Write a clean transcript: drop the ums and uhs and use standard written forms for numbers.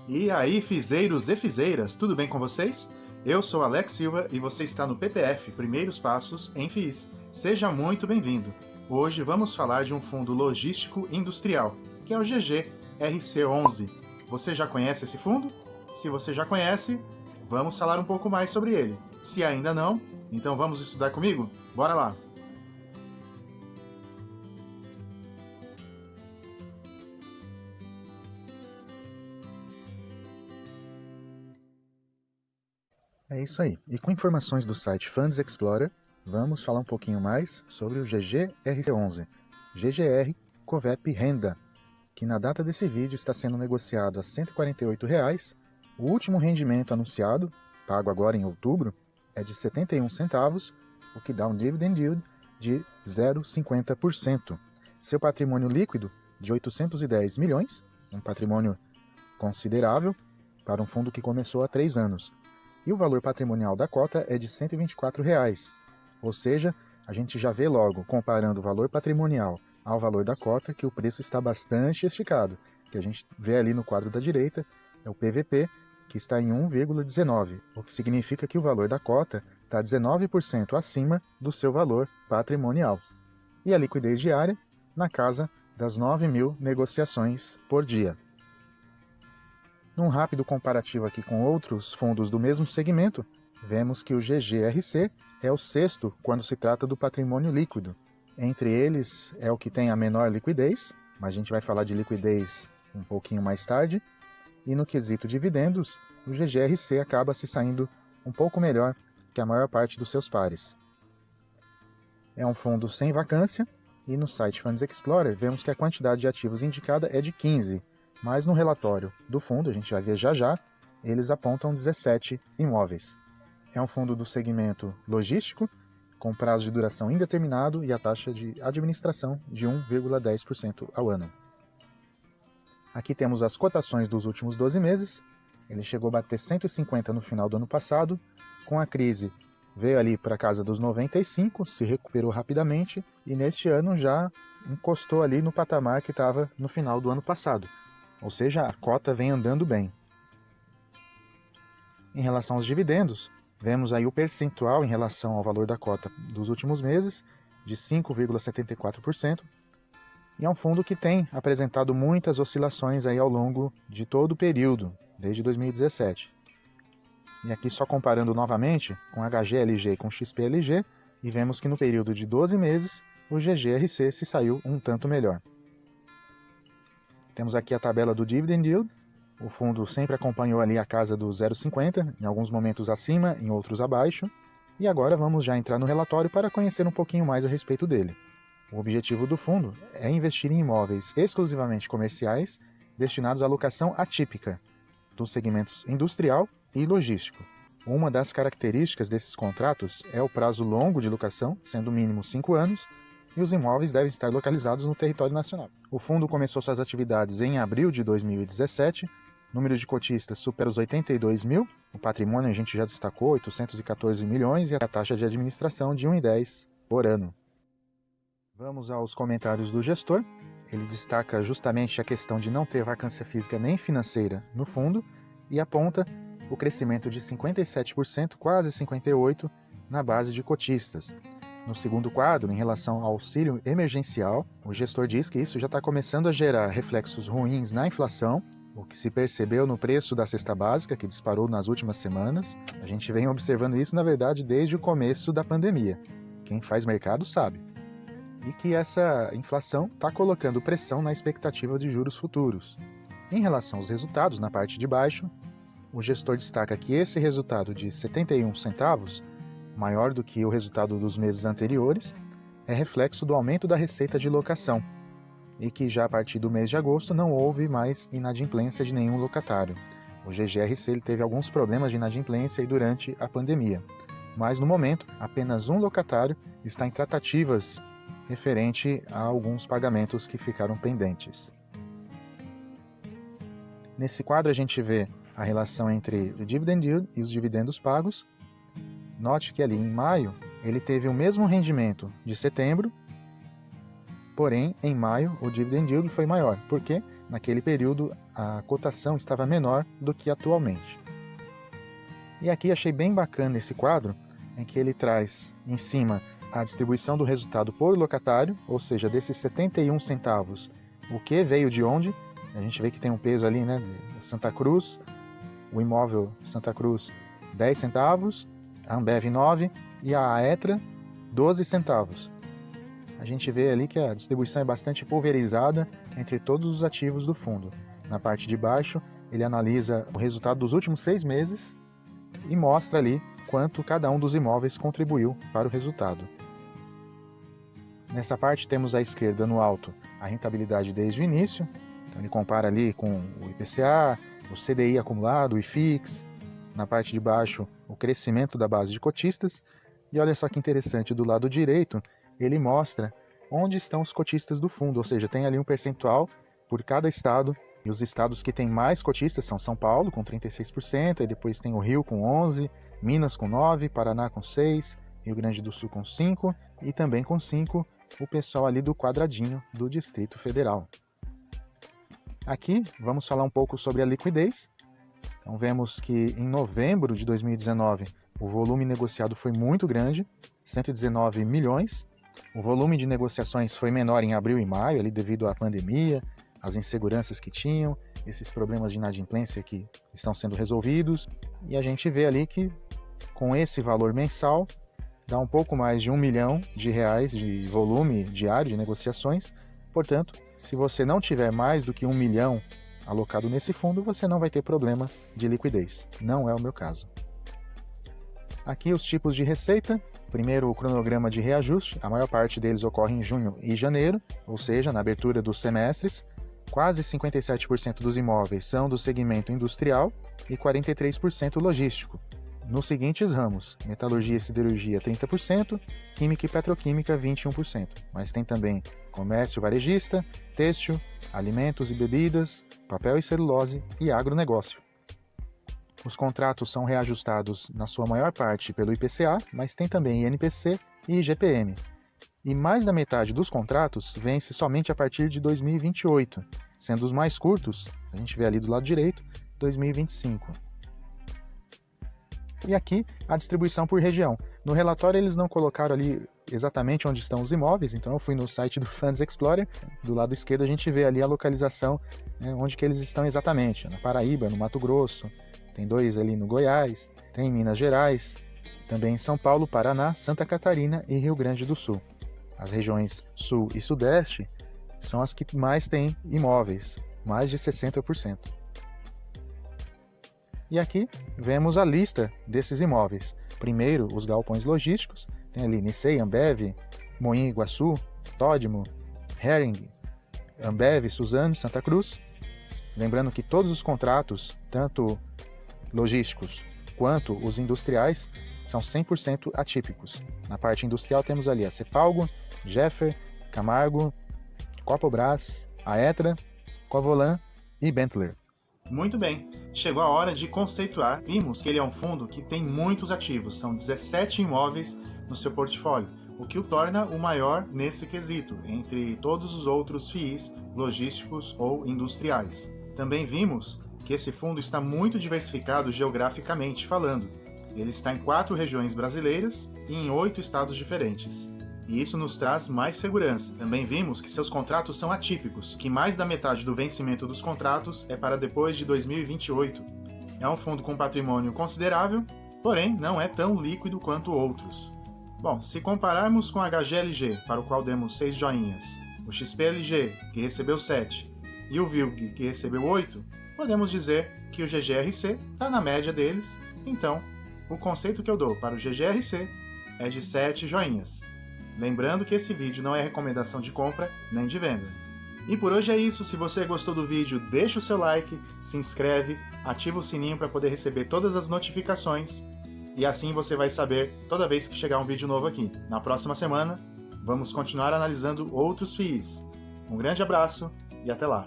E aí, fizeiros e fizeiras, tudo bem com vocês? Eu sou Alex Silva e você está no PPF, Primeiros Passos em FIIs. Seja muito bem-vindo. Hoje vamos falar de um fundo logístico industrial, que é o GGRC11. Você já conhece esse fundo? Se você já conhece, vamos falar um pouco mais sobre ele. Se ainda não, então vamos estudar comigo? Bora lá! É isso aí. E com informações do site Funds Explorer, vamos falar um pouquinho mais sobre o GGRC11, GGR Covep Renda, que na data desse vídeo está sendo negociado a R$ 148,00. O último rendimento anunciado, pago agora em outubro, é de 71 centavos, o que dá um dividend yield de 0,50%. Seu patrimônio líquido de 810 milhões, um patrimônio considerável para um fundo que começou há 3 anos. E o valor patrimonial da cota é de R$ 124,00, ou seja, a gente já vê logo, comparando o valor patrimonial ao valor da cota, que o preço está bastante esticado, que a gente vê ali no quadro da direita, é o PVP, que está em 1,19, o que significa que o valor da cota está 19% acima do seu valor patrimonial. E a liquidez diária, na casa das 9.000 negociações por dia. Num rápido comparativo aqui com outros fundos do mesmo segmento, vemos que o GGRC é o sexto quando se trata do patrimônio líquido. Entre eles é o que tem a menor liquidez, mas a gente vai falar de liquidez um pouquinho mais tarde. E no quesito dividendos, o GGRC acaba se saindo um pouco melhor que a maior parte dos seus pares. É um fundo sem vacância e no site Funds Explorer vemos que a quantidade de ativos indicada é de 15, mas no relatório do fundo, a gente vai ver já, eles apontam 17 imóveis. É um fundo do segmento logístico, com prazo de duração indeterminado e a taxa de administração de 1,10% ao ano. Aqui temos as cotações dos últimos 12 meses. Ele chegou a bater 150 no final do ano passado. Com a crise, veio ali para a casa dos 95, se recuperou rapidamente e neste ano já encostou ali no patamar que estava no final do ano passado. Ou seja, a cota vem andando bem. Em relação aos dividendos, vemos aí o percentual em relação ao valor da cota dos últimos meses, de 5,74%, e é um fundo que tem apresentado muitas oscilações aí ao longo de todo o período, desde 2017. E aqui só comparando novamente com HGLG e com XPLG, e vemos que no período de 12 meses, o GGRC se saiu um tanto melhor. Temos aqui a tabela do Dividend Yield. O fundo sempre acompanhou ali a casa do 0,50, em alguns momentos acima, em outros abaixo. E agora vamos já entrar no relatório para conhecer um pouquinho mais a respeito dele. O objetivo do fundo é investir em imóveis exclusivamente comerciais destinados à locação atípica, dos segmentos industrial e logístico. Uma das características desses contratos é o prazo longo de locação, sendo mínimo 5 anos, e os imóveis devem estar localizados no território nacional. O fundo começou suas atividades em abril de 2017, o número de cotistas supera os 82 mil, o patrimônio a gente já destacou, 814 milhões, e a taxa de administração de 1,10 por ano. Vamos aos comentários do gestor. Ele destaca justamente a questão de não ter vacância física nem financeira no fundo e aponta o crescimento de 57%, quase 58%, na base de cotistas. No segundo quadro, em relação ao auxílio emergencial, o gestor diz que isso já está começando a gerar reflexos ruins na inflação, o que se percebeu no preço da cesta básica, que disparou nas últimas semanas. A gente vem observando isso, na verdade, desde o começo da pandemia. Quem faz mercado sabe. E que essa inflação está colocando pressão na expectativa de juros futuros. Em relação aos resultados, na parte de baixo, o gestor destaca que esse resultado de 71 centavos, maior do que o resultado dos meses anteriores, é reflexo do aumento da receita de locação, e que já a partir do mês de agosto não houve mais inadimplência de nenhum locatário. O GGRC ele teve alguns problemas de inadimplência durante a pandemia, mas no momento apenas um locatário está em tratativas referente a alguns pagamentos que ficaram pendentes. Nesse quadro a gente vê a relação entre o dividend yield e os dividendos pagos. Note que ali em maio ele teve o mesmo rendimento de setembro, porém em maio o dividend yield foi maior, porque naquele período a cotação estava menor do que atualmente. E aqui achei bem bacana esse quadro, em que ele traz em cima a distribuição do resultado por locatário, ou seja, desses 71 centavos, o que veio de onde. A gente vê que tem um peso ali, né? Santa Cruz, o imóvel Santa Cruz, 10 centavos, a Ambev 9 e a Aetra, 12 centavos. A gente vê ali que a distribuição é bastante pulverizada entre todos os ativos do fundo. Na parte de baixo, ele analisa o resultado dos últimos 6 meses e mostra ali quanto cada um dos imóveis contribuiu para o resultado. Nessa parte temos à esquerda, no alto, a rentabilidade desde o início. Então ele compara ali com o IPCA, o CDI acumulado, o IFIX. Na parte de baixo, o crescimento da base de cotistas. E olha só que interessante, do lado direito, ele mostra onde estão os cotistas do fundo, ou seja, tem ali um percentual por cada estado. E os estados que têm mais cotistas são São Paulo, com 36%, e depois tem o Rio, com 11%, Minas, com 9%, Paraná, com 6%, Rio Grande do Sul, com 5%, e também com 5%, o pessoal ali do quadradinho do Distrito Federal. Aqui, vamos falar um pouco sobre a liquidez. Então, vemos que em novembro de 2019, o volume negociado foi muito grande, 119 milhões. O volume de negociações foi menor em abril e maio, ali devido à pandemia, as inseguranças que tinham, esses problemas de inadimplência que estão sendo resolvidos. E a gente vê ali que, com esse valor mensal, dá um pouco mais de R$1 milhão de volume diário de negociações. Portanto, se você não tiver mais do que R$1 milhão alocado nesse fundo, você não vai ter problema de liquidez. Não é o meu caso. Aqui os tipos de receita. Primeiro, o cronograma de reajuste. A maior parte deles ocorre em junho e janeiro, ou seja, na abertura dos semestres. Quase 57% dos imóveis são do segmento industrial e 43% logístico. Nos seguintes ramos: metalurgia e siderurgia 30%, química e petroquímica 21%. Mas tem também comércio varejista, têxtil, alimentos e bebidas, papel e celulose e agronegócio. Os contratos são reajustados na sua maior parte pelo IPCA, mas tem também INPC e IGPM. E mais da metade dos contratos vence somente a partir de 2028, sendo os mais curtos, a gente vê ali do lado direito, 2025. E aqui a distribuição por região. No relatório eles não colocaram ali exatamente onde estão os imóveis, então eu fui no site do Funds Explorer. Do lado esquerdo a gente vê ali a localização, né, onde que eles estão exatamente. Na Paraíba, no Mato Grosso, tem 2 ali no Goiás, tem em Minas Gerais, também em São Paulo, Paraná, Santa Catarina e Rio Grande do Sul. As regiões Sul e Sudeste são as que mais têm imóveis, mais de 60%. E aqui vemos a lista desses imóveis. Primeiro, os galpões logísticos. Tem ali Nicei, Ambev, Moinho Iguaçu, Todimo, Hering, Ambev, Suzano, Santa Cruz. Lembrando que todos os contratos, tanto logísticos quanto os industriais, são 100% atípicos. Na parte industrial temos ali a Cepalgo, Jeffer, Camargo, Copobras, Aetra, Covolan e Benteler. Muito bem, chegou a hora de conceituar. Vimos que ele é um fundo que tem muitos ativos, são 17 imóveis no seu portfólio, o que o torna o maior nesse quesito, entre todos os outros FIIs logísticos ou industriais. Também vimos que esse fundo está muito diversificado geograficamente falando. Ele está em 4 regiões brasileiras e em 8 estados diferentes. E isso nos traz mais segurança. Também vimos que seus contratos são atípicos, que mais da metade do vencimento dos contratos é para depois de 2028. É um fundo com patrimônio considerável, porém não é tão líquido quanto outros. Bom, se compararmos com a HGLG, para o qual demos 6 joinhas, o XPLG, que recebeu 7, e o VILG, que recebeu 8, podemos dizer que o GGRC está na média deles. Então, o conceito que eu dou para o GGRC é de 7 joinhas. Lembrando que esse vídeo não é recomendação de compra nem de venda. E por hoje é isso. Se você gostou do vídeo, deixa o seu like, se inscreve, ativa o sininho para poder receber todas as notificações e assim você vai saber toda vez que chegar um vídeo novo aqui. Na próxima semana, vamos continuar analisando outros FIIs. Um grande abraço e até lá!